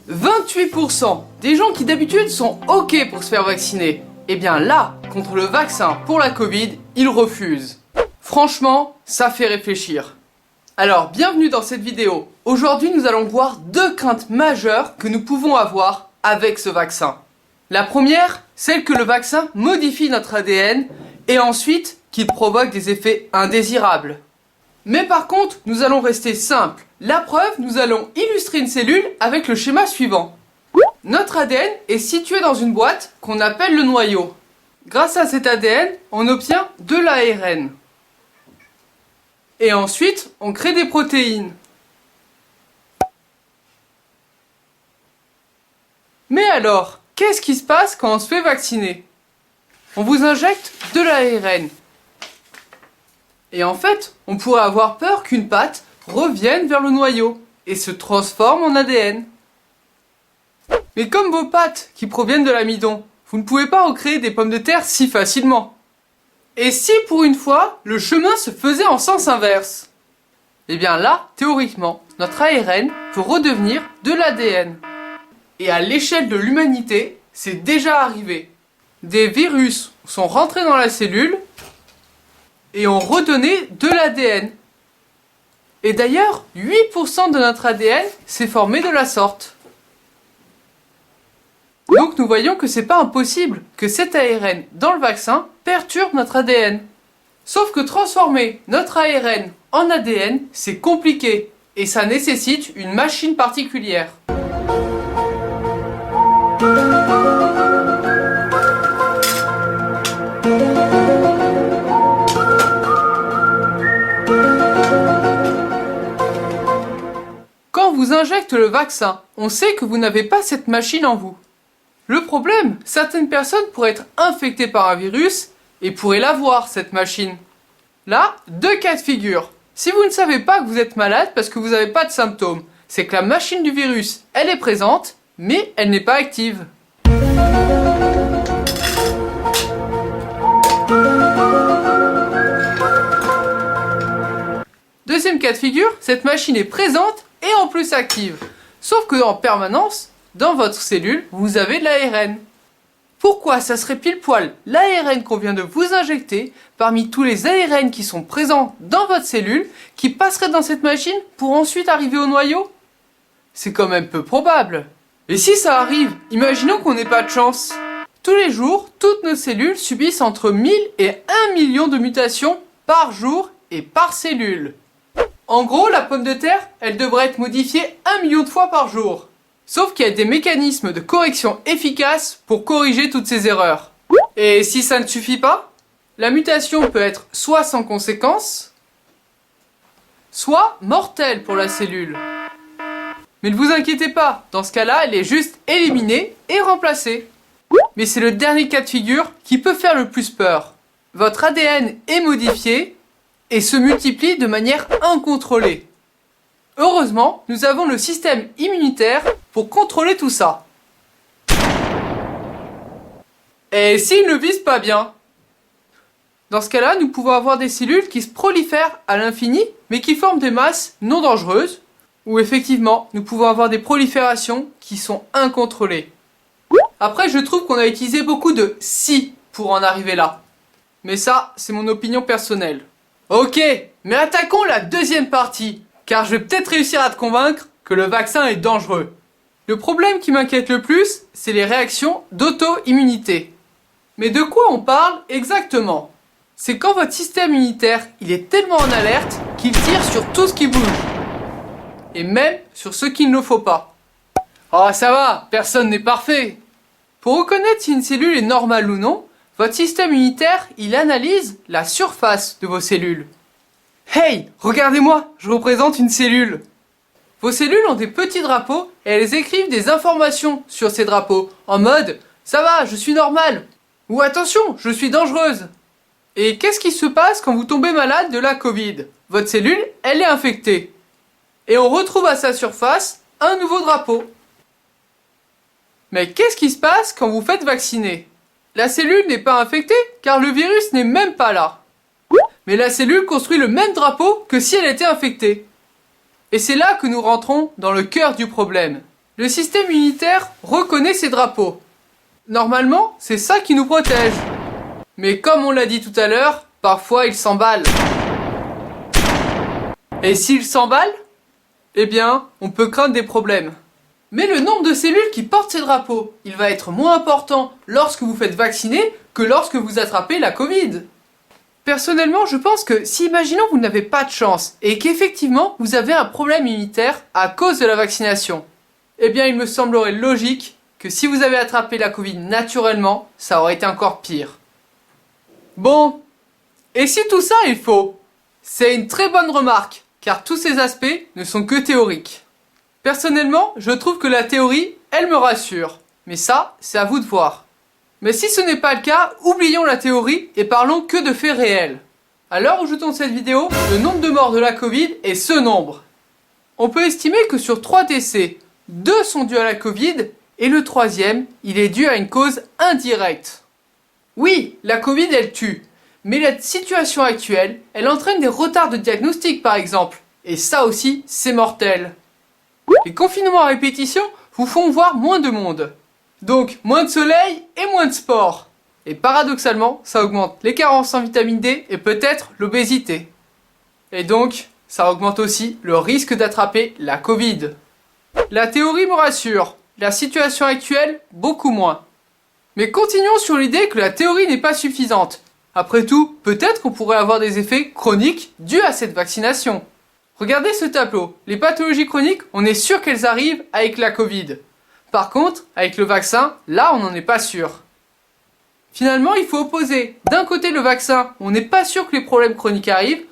28% des gens qui d'habitude sont OK pour se faire vacciner, eh bien là, contre le vaccin pour la Covid, ils refusent. Franchement, ça fait réfléchir. Alors, bienvenue dans cette vidéo. Aujourd'hui, nous allons voir deux craintes majeures que nous pouvons avoir avec ce vaccin. La première, celle que le vaccin modifie notre ADN et ensuite qu'il provoque des effets indésirables. Mais par contre, nous allons rester simples. La preuve, nous allons illustrer une cellule avec le schéma suivant. Notre ADN est situé dans une boîte qu'on appelle le noyau. Grâce à cet ADN, on obtient de l'ARN. Et ensuite, on crée des protéines. Mais alors, qu'est-ce qui se passe quand on se fait vacciner? On vous injecte de l'ARN. Et en fait, on pourrait avoir peur qu'une patte revienne vers le noyau et se transforme en ADN. Mais comme vos pattes qui proviennent de l'amidon, vous ne pouvez pas recréer des pommes de terre si facilement. Et si pour une fois, le chemin se faisait en sens inverse? Eh bien là, théoriquement, notre ARN peut redevenir de l'ADN. Et à l'échelle de l'humanité, c'est déjà arrivé. Des virus sont rentrés dans la cellule et ont redonné de l'ADN. Et d'ailleurs, 8% de notre ADN s'est formé de la sorte. Donc nous voyons que c'est pas impossible que cet ARN dans le vaccin perturbe notre ADN. Sauf que transformer notre ARN en ADN, c'est compliqué et ça nécessite une machine particulière. Quand on vous injecte le vaccin, on sait que vous n'avez pas cette machine en vous. Le problème, certaines personnes pourraient être infectées par un virus et pourraient l'avoir, cette machine. Là, deux cas de figure. Si vous ne savez pas que vous êtes malade parce que vous n'avez pas de symptômes, c'est que la machine du virus, elle est présente, mais elle n'est pas active. Deuxième cas de figure, cette machine est présente et en plus active. Sauf que en permanence, dans votre cellule, vous avez de l'ARN. Pourquoi ça serait pile poil l'ARN qu'on vient de vous injecter parmi tous les ARN qui sont présents dans votre cellule qui passeraient dans cette machine pour ensuite arriver au noyau? C'est quand même peu probable. Et si ça arrive, imaginons qu'on n'ait pas de chance. Tous les jours, toutes nos cellules subissent entre 1000 et 1 million de mutations par jour et par cellule. En gros, la pomme de terre, elle devrait être modifiée 1 million de fois par jour. Sauf qu'il y a des mécanismes de correction efficaces pour corriger toutes ces erreurs. Et si ça ne suffit pas, la mutation peut être soit sans conséquence, soit mortelle pour la cellule. Mais ne vous inquiétez pas, dans ce cas-là, elle est juste éliminée et remplacée. Mais c'est le dernier cas de figure qui peut faire le plus peur. Votre ADN est modifié et se multiplie de manière incontrôlée. Heureusement, nous avons le système immunitaire pour contrôler tout ça. Et s'il ne vise pas bien? Dans ce cas-là, nous pouvons avoir des cellules qui se prolifèrent à l'infini, mais qui forment des masses non dangereuses, ou effectivement, nous pouvons avoir des proliférations qui sont incontrôlées. Après, je trouve qu'on a utilisé beaucoup de « si » pour en arriver là. Mais ça, c'est mon opinion personnelle. Ok, mais attaquons la deuxième partie, car je vais peut-être réussir à te convaincre que le vaccin est dangereux. Le problème qui m'inquiète le plus, c'est les réactions d'auto-immunité. Mais de quoi on parle exactement? C'est quand votre système immunitaire, il est tellement en alerte qu'il tire sur tout ce qui bouge. Et même sur ce qu'il ne faut pas. Oh ça va, personne n'est parfait. Pour reconnaître si une cellule est normale ou non, votre système immunitaire, il analyse la surface de vos cellules. Hey, regardez-moi, je représente une cellule. Vos cellules ont des petits drapeaux et elles écrivent des informations sur ces drapeaux, en mode « ça va, je suis normale » ou « attention, je suis dangereuse ». Et qu'est-ce qui se passe quand vous tombez malade de la Covid? Votre cellule, elle est infectée. Et on retrouve à sa surface un nouveau drapeau. Mais qu'est-ce qui se passe quand vous faites vacciner? La cellule n'est pas infectée car le virus n'est même pas là. Mais la cellule construit le même drapeau que si elle était infectée. Et c'est là que nous rentrons dans le cœur du problème. Le système immunitaire reconnaît ces drapeaux. Normalement, c'est ça qui nous protège. Mais comme on l'a dit tout à l'heure, parfois il s'emballe. Et s'il s'emballe, eh bien, on peut craindre des problèmes. Mais le nombre de cellules qui portent ces drapeaux, il va être moins important lorsque vous faites vacciner que lorsque vous attrapez la Covid. Personnellement, je pense que si imaginons vous n'avez pas de chance et qu'effectivement vous avez un problème immunitaire à cause de la vaccination, eh bien il me semblerait logique que si vous avez attrapé la Covid naturellement, ça aurait été encore pire. Bon, et si tout ça est faux? C'est une très bonne remarque, car tous ces aspects ne sont que théoriques. Personnellement, je trouve que la théorie, elle me rassure. Mais ça, c'est à vous de voir. Mais si ce n'est pas le cas, oublions la théorie et parlons que de faits réels. À l'heure où je tourne cette vidéo, le nombre de morts de la Covid est ce nombre. On peut estimer que sur 3 décès, 2 sont dus à la Covid et le 3e, il est dû à une cause indirecte. Oui, la Covid, elle tue. Mais la situation actuelle, elle entraîne des retards de diagnostic par exemple. Et ça aussi, c'est mortel. Les confinements à répétition vous font voir moins de monde. Donc, moins de soleil et moins de sport. Et paradoxalement, ça augmente les carences en vitamine D et peut-être l'obésité. Et donc, ça augmente aussi le risque d'attraper la Covid. La théorie me rassure, la situation actuelle, beaucoup moins. Mais continuons sur l'idée que la théorie n'est pas suffisante. Après tout, peut-être qu'on pourrait avoir des effets chroniques dus à cette vaccination. Regardez ce tableau. Les pathologies chroniques, on est sûr qu'elles arrivent avec la Covid. Par contre, avec le vaccin, là, on n'en est pas sûr. Finalement, il faut opposer d'un côté le vaccin, on n'est pas sûr que les problèmes chroniques arrivent,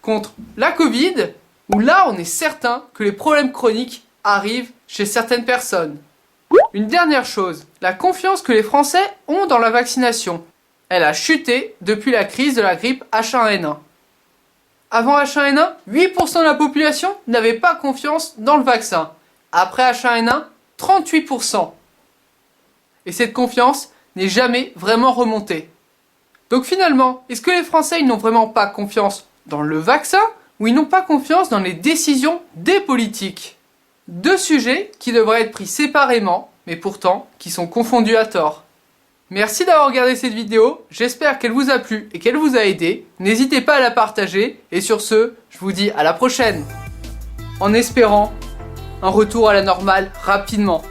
contre la Covid, où là, on est certain que les problèmes chroniques arrivent chez certaines personnes. Une dernière chose, la confiance que les Français ont dans la vaccination. Elle a chuté depuis la crise de la grippe H1N1. Avant H1N1, 8% de la population n'avait pas confiance dans le vaccin. Après H1N1, 38%. Et cette confiance n'est jamais vraiment remontée. Donc finalement, est-ce que les Français ils n'ont vraiment pas confiance dans le vaccin ou ils n'ont pas confiance dans les décisions des politiques? 2 sujets qui devraient être pris séparément, mais pourtant qui sont confondus à tort. Merci d'avoir regardé cette vidéo, j'espère qu'elle vous a plu et qu'elle vous a aidé. N'hésitez pas à la partager et sur ce, je vous dis à la prochaine. En espérant un retour à la normale rapidement.